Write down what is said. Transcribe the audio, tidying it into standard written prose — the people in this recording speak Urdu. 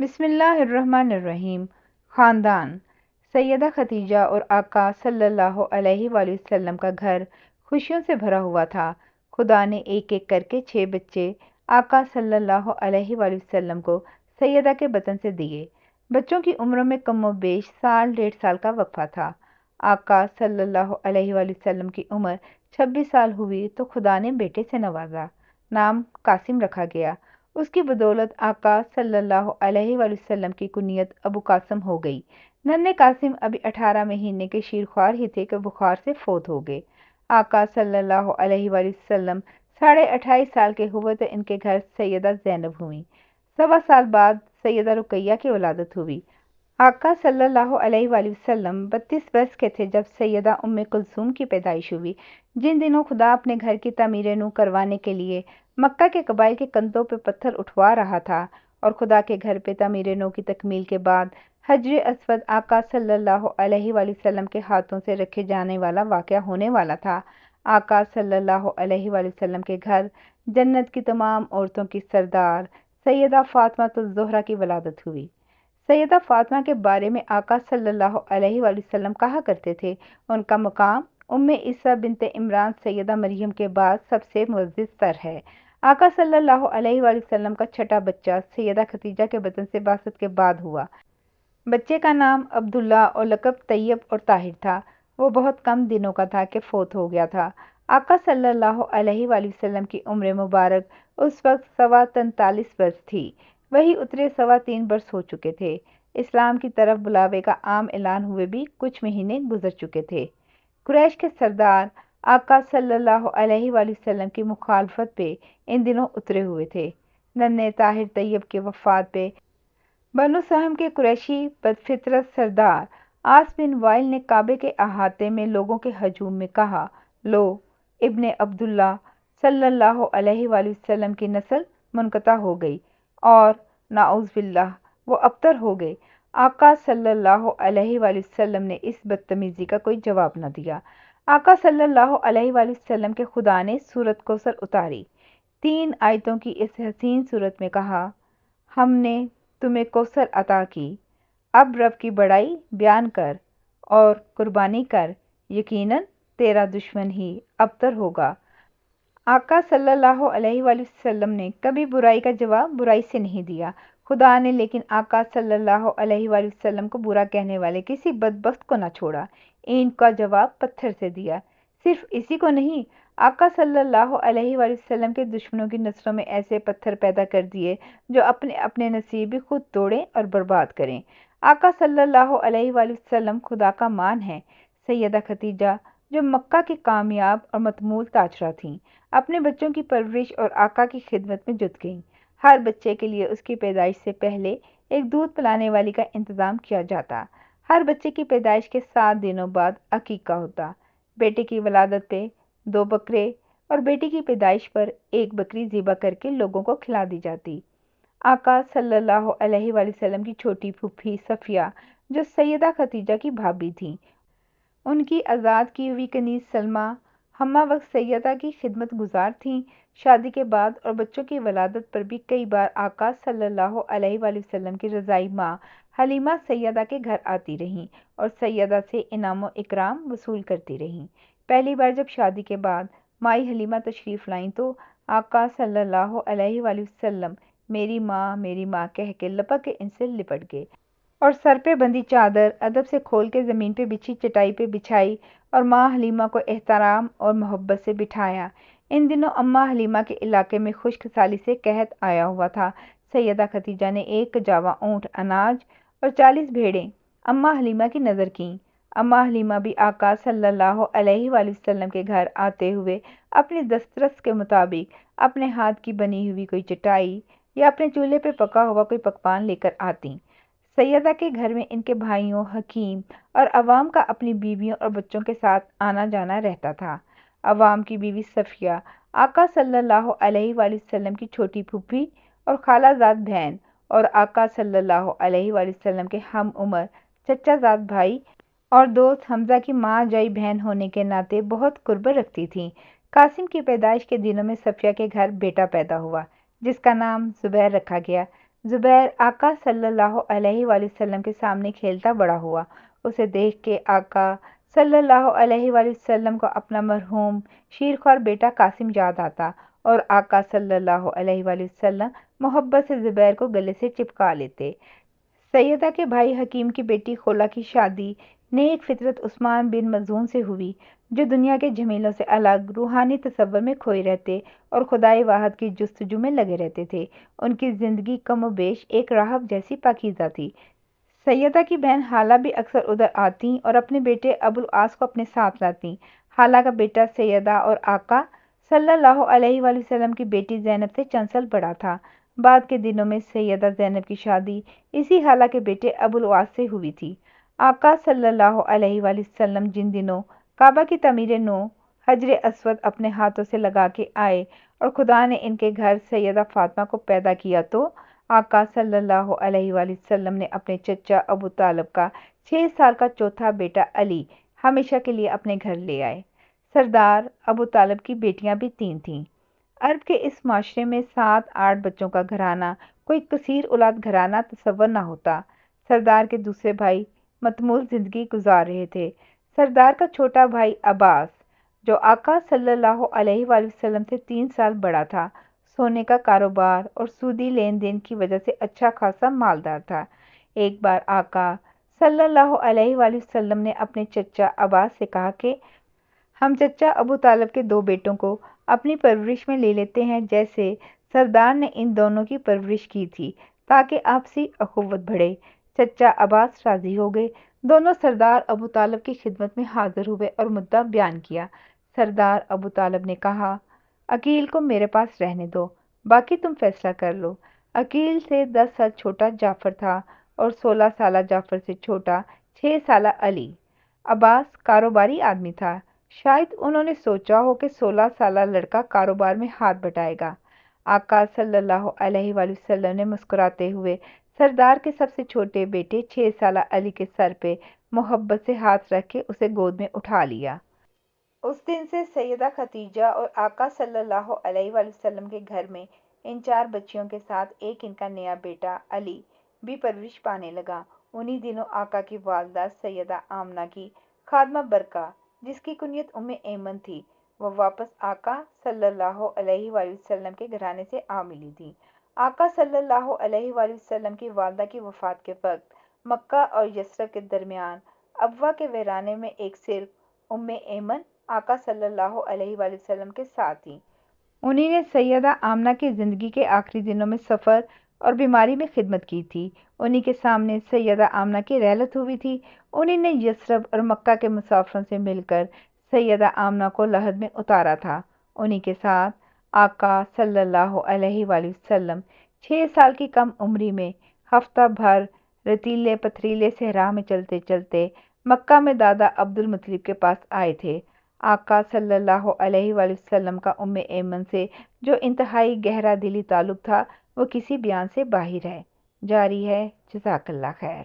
بسم اللہ الرحمن الرحیم۔ خاندان۔ سیدہ خدیجہ اور آقا صلی اللہ علیہ وآلہ وسلم کا گھر خوشیوں سے بھرا ہوا تھا۔ خدا نے ایک ایک کر کے 6 بچے آقا صلی اللہ علیہ وآلہ وسلم کو سیدہ کے بطن سے دیے۔ بچوں کی عمروں میں کم و بیش سال 1.5 سال کا وقفہ تھا۔ آقا صلی اللہ علیہ وآلہ وسلم کی عمر 26 سال ہوئی تو خدا نے بیٹے سے نوازا۔ نام قاسم رکھا گیا۔ اس کی بدولت آقا صلی اللہ علیہ وآلہ وسلم کی کنیت ابو قاسم ہو گئی۔ ننھے قاسم ابھی 18 مہینے کے شیرخوار ہی تھے کہ بخار سے فوت ہو گئے۔ آقا صلی اللہ علیہ وآلہ وسلم 28.5 سال کے ہوئے تو ان کے گھر سیدہ زینب ہوئیں۔ 1.25 سال بعد سیدہ رقیہ کی ولادت ہوئی۔ آقا صلی اللہ علیہ وآلہ وسلم 32 برس کے تھے جب سیدہ ام کلثوم کی پیدائش ہوئی۔ جن دنوں خدا اپنے گھر کی تعمیر نو کروانے کے لیے مکہ کے قبائل کے کندھوں پہ پتھر اٹھوا رہا تھا اور خدا کے گھر پہ تعمیر نو کی تکمیل کے بعد حجر اسود آقا صلی اللہ علیہ وآلہ وسلم کے ہاتھوں سے رکھے جانے والا واقعہ ہونے والا تھا، آقا صلی اللہ علیہ وآلہ وسلم کے گھر جنت کی تمام عورتوں کی سردار سیدہ فاطمہ الزہرا کی ولادت ہوئی۔ سیدہ فاطمہ کے بارے میں آقا صلی اللہ علیہ وآلہ وسلم کہا کرتے تھے، ان کا مقام ام عیسیٰ بنت عمران سیدہ مریم کے بعد سب سے معزز تر ہے۔ آقا صلی اللہ علیہ وآلہ وسلم کا چھٹا بچہ سیدہ خدیجہ کے بطن سے بعثت کے بعد ہوا۔ بچے کا نام عبداللہ اور لقب طیب اور طاہر تھا۔ وہ بہت کم دنوں کا تھا کہ فوت ہو گیا تھا۔ آقا صلی اللہ علیہ وآلہ وسلم کی عمر مبارک اس وقت 43 برس تھی، وہی اترے 3.25 برس ہو چکے تھے۔ اسلام کی طرف بلاوے کا عام اعلان ہوئے بھی کچھ مہینے گزر چکے تھے۔ قریش کے سردار آقا صلی اللہ علیہ وآلہ وسلم کی مخالفت پہ ان دنوں اترے ہوئے تھے۔ ننھے طاہر طیب کے وفات پہ بنو سہم کے قریشی بدفطرت سردار عاص بن وائل نے کعبے کے احاطے میں لوگوں کے ہجوم میں کہا، لو، ابن عبداللہ صلی اللہ علیہ وآلہ وسلم کی نسل منقطع ہو گئی اور نعوذ باللہ وہ ابتر ہو گئے۔ آقا صلی اللہ علیہ وآلہ وسلم نے اس بدتمیزی کا کوئی جواب نہ دیا۔ آقا صلی اللہ علیہ وآلہ وسلم کے خدا نے سورۃ کوثر اتاری۔ 3 آیتوں کی اس حسین سورت میں کہا، ہم نے تمہیں کوثر عطا کی، اب رب کی بڑائی بیان کر اور قربانی کر، یقیناً تیرا دشمن ہی ابتر ہوگا۔ آقا صلی اللہ علیہ وآلہ وسلم نے کبھی برائی کا جواب برائی سے نہیں دیا۔ خدا نے لیکن آقا صلی اللہ علیہ وآلہ وسلم کو برا کہنے والے کسی بدبخت کو نہ چھوڑا، اینٹ کا جواب پتھر سے دیا۔ صرف اسی کو نہیں، آقا صلی اللہ علیہ وآلہ وسلم کے دشمنوں کی نسلوں میں ایسے پتھر پیدا کر دیے جو اپنے اپنے نصیب بھی خود توڑیں اور برباد کریں۔ آقا صلی اللہ علیہ وآلہ وسلم خدا کا مان ہے۔ سیدہ خدیجہ جو مکہ کی کامیاب اور متمول تاجرہ تھیں، اپنے بچوں کی پرورش اور آقا کی خدمت میں جت گئیں۔ ہر بچے کے لیے اس کی پیدائش سے پہلے ایک دودھ پلانے والی کا انتظام کیا جاتا۔ ہر بچے کی پیدائش کے 7 دنوں بعد عقیقہ ہوتا۔ بیٹے کی ولادت پہ 2 بکرے اور بیٹی کی پیدائش پر 1 بکری ذبح کر کے لوگوں کو کھلا دی جاتی۔ آقا صلی اللہ علیہ وآلہ وسلم کی چھوٹی پھوپھی صفیہ جو سیدہ خدیجہ کی بھابی تھیں، ان کی آزاد کی ہوئی کنیز سلمہ ہمہ وقت سیدہ کی خدمت گزار تھیں۔ شادی کے بعد اور بچوں کی ولادت پر بھی کئی بار آقا صلی اللہ علیہ وآلہ وسلم کی رضائی ماں حلیمہ سیدہ کے گھر آتی رہیں اور سیدہ سے انعام و اکرام وصول کرتی رہیں۔ پہلی بار جب شادی کے بعد مائی حلیمہ تشریف لائیں تو آقا صلی اللہ علیہ وآلہ وسلم میری ماں کہہ کے لپک کے ان سے لپٹ گئے اور سر پہ بندی چادر ادب سے کھول کے زمین پہ بچھی چٹائی پہ بچھائی اور ماں حلیمہ کو احترام اور محبت سے بٹھایا۔ ان دنوں اماں حلیمہ کے علاقے میں خشک سالی سے قحط آیا ہوا تھا۔ سیدہ خدیجہ نے 1 کجاوا اونٹ اناج اور 40 بھیڑیں اماں حلیمہ کی نذر کیں۔ اماں حلیمہ بھی آقا صلی اللہ علیہ وآلہ وسلم کے گھر آتے ہوئے اپنی دسترس کے مطابق اپنے ہاتھ کی بنی ہوئی کوئی چٹائی یا اپنے چولہے پہ پکا ہوا کوئی پکوان لے کر آتیں۔ سیدہ کے گھر میں ان کے بھائیوں، حکیم اور عوام کا اپنی بیویوں اور بچوں کے ساتھ آنا جانا رہتا تھا۔ عوام کی بیوی صفیہ آقا صلی اللہ علیہ وآلہ وسلم کی چھوٹی پھوپھی اور خالہ زاد بہن اور آقا صلی اللہ علیہ وآلہ وسلم کے ہم عمر چچا زاد بھائی اور دوست حمزہ کی ماں جائی بہن ہونے کے ناطے بہت قرب رکھتی تھیں۔ قاسم کی پیدائش کے دنوں میں صفیہ کے گھر بیٹا پیدا ہوا جس کا نام زبیر رکھا گیا۔ زبیر آقا صلی اللہ علیہ وآلہ وسلم کے سامنے کھیلتا بڑا ہوا۔ اسے دیکھ کے آقا صلی اللہ علیہ وآلہ وسلم کو اپنا مرحوم شیرخوار بیٹا قاسم یاد آتا اور آقا صلی اللہ علیہ وآلہ وسلم محبت سے زبیر کو گلے سے چپکا لیتے۔ سیدہ کے بھائی حکیم کی بیٹی خولہ کی شادی نیک فطرت عثمان بن مظعون سے ہوئی، جو دنیا کے جھمیلوں سے الگ روحانی تصور میں کھوئے رہتے اور خدائے واحد کی جستجو میں لگے رہتے تھے۔ ان کی زندگی کم و بیش ایک راہب جیسی پاکیزہ تھی۔ سیدہ کی بہن حالہ بھی اکثر ادھر آتیں اور اپنے بیٹے ابوالعاص کو اپنے ساتھ لاتی۔ حالہ کا بیٹا سیدہ اور آقا صلی اللہ علیہ وآلہ وسلم کی بیٹی زینب سے چند سال بڑا تھا۔ بعد کے دنوں میں سیدہ زینب کی شادی اسی حالہ کے بیٹے ابوالعاص سے ہوئی تھی۔ آقا صلی اللہ علیہ وآلہ وسلم جن دنوں کعبہ کی تعمیر نو حجر اسود اپنے ہاتھوں سے لگا کے آئے اور خدا نے ان کے گھر سیدہ فاطمہ کو پیدا کیا تو آقا صلی اللہ علیہ وآلہ وسلم نے اپنے چچا ابو طالب کا 6 سال کا چوتھا بیٹا علی ہمیشہ کے لیے اپنے گھر لے آئے۔ سردار ابو طالب کی بیٹیاں بھی 3 تھیں۔ عرب کے اس معاشرے میں 7-8 بچوں کا گھرانہ کوئی کثیر اولاد گھرانہ تصور نہ ہوتا۔ سردار کے دوسرے بھائی متمول زندگی گزار رہے تھے۔ سردار کا چھوٹا بھائی عباس، جو آقا صلی اللہ علیہ وآلہ وسلم سے 3 سال بڑا تھا، سونے کا کاروبار اور سودی لین دین کی وجہ سے اچھا خاصا مالدار تھا۔ ایک بار آقا صلی اللہ علیہ وآلہ وسلم نے اپنے چچا عباس سے کہا کہ ہم چچا ابو طالب کے 2 بیٹوں کو اپنی پرورش میں لے لیتے ہیں، جیسے سردار نے ان دونوں کی پرورش کی تھی، تاکہ آپسی اخوت بڑھے۔ چچا عباس راضی ہو گئے۔ دونوں سردار ابو طالب کی خدمت میں حاضر ہوئے اور مدعا بیان کیا۔ سردار ابو طالب نے کہا، عقیل کو میرے پاس رہنے دو، باقی تم فیصلہ کر لو۔ عقیل سے 10 سال چھوٹا جعفر تھا اور 16 سالہ جعفر سے چھوٹا 6 سالہ علی۔ عباس کاروباری آدمی تھا، شاید انہوں نے سوچا ہو کہ 16 سالہ لڑکا کاروبار میں ہاتھ بٹائے گا۔ آقا صلی اللہ علیہ وآلہ وسلم نے مسکراتے ہوئے سردار کے سب سے چھوٹے بیٹے 6 سالہ علی کے سر پہ محبت سے ہاتھ رکھ کے اسے گود میں اٹھا لیا۔ اس دن سے سیدہ خدیجہ اور آقا صلی اللہ علیہ وآلہ وسلم کے گھر میں ان 4 بچیوں کے ساتھ ایک ان کا نیا بیٹا علی بھی پرورش پانے لگا۔ انہی دنوں آقا کی والدہ سیدہ آمنہ کی خادمہ برکہ، جس کی کنیت ایمن تھی، وہ واپس آقا صلی اللہ علیہ وآلہ وسلم کے گھرانے سے آ ملی تھی۔ آقا صلی اللہ علیہ وآلہ وسلم کی والدہ کی وفات کے وقت مکہ اور یثرب کے درمیان ابوا کے ویرانے میں ایک صرف ایمن آقا صلی اللہ علیہ وآلہ وسلم کے ساتھ تھی۔ انہی نے سیدہ آمنہ کی زندگی کے آخری دنوں میں سفر اور بیماری میں خدمت کی تھی۔ انہی کے سامنے سیدہ آمنہ کی رحلت ہوئی تھی۔ انہی نے یثرب اور مکہ کے مسافروں سے مل کر سیدہ آمنہ کو لحد میں اتارا تھا۔ انہی کے ساتھ آقا صلی اللہ علیہ وآلہ وسلم 6 سال کی کم عمری میں ہفتہ بھر رتیلے پتھریلے صحرا میں چلتے چلتے مکہ میں دادا عبد المطلب کے پاس آئے تھے۔ آقا صلی اللہ علیہ وآلہ وسلم کا ایمن سے جو انتہائی گہرا دلی تعلق تھا، وہ کسی بیان سے باہر ہے۔ جاری ہے۔ جزاک اللہ خیر۔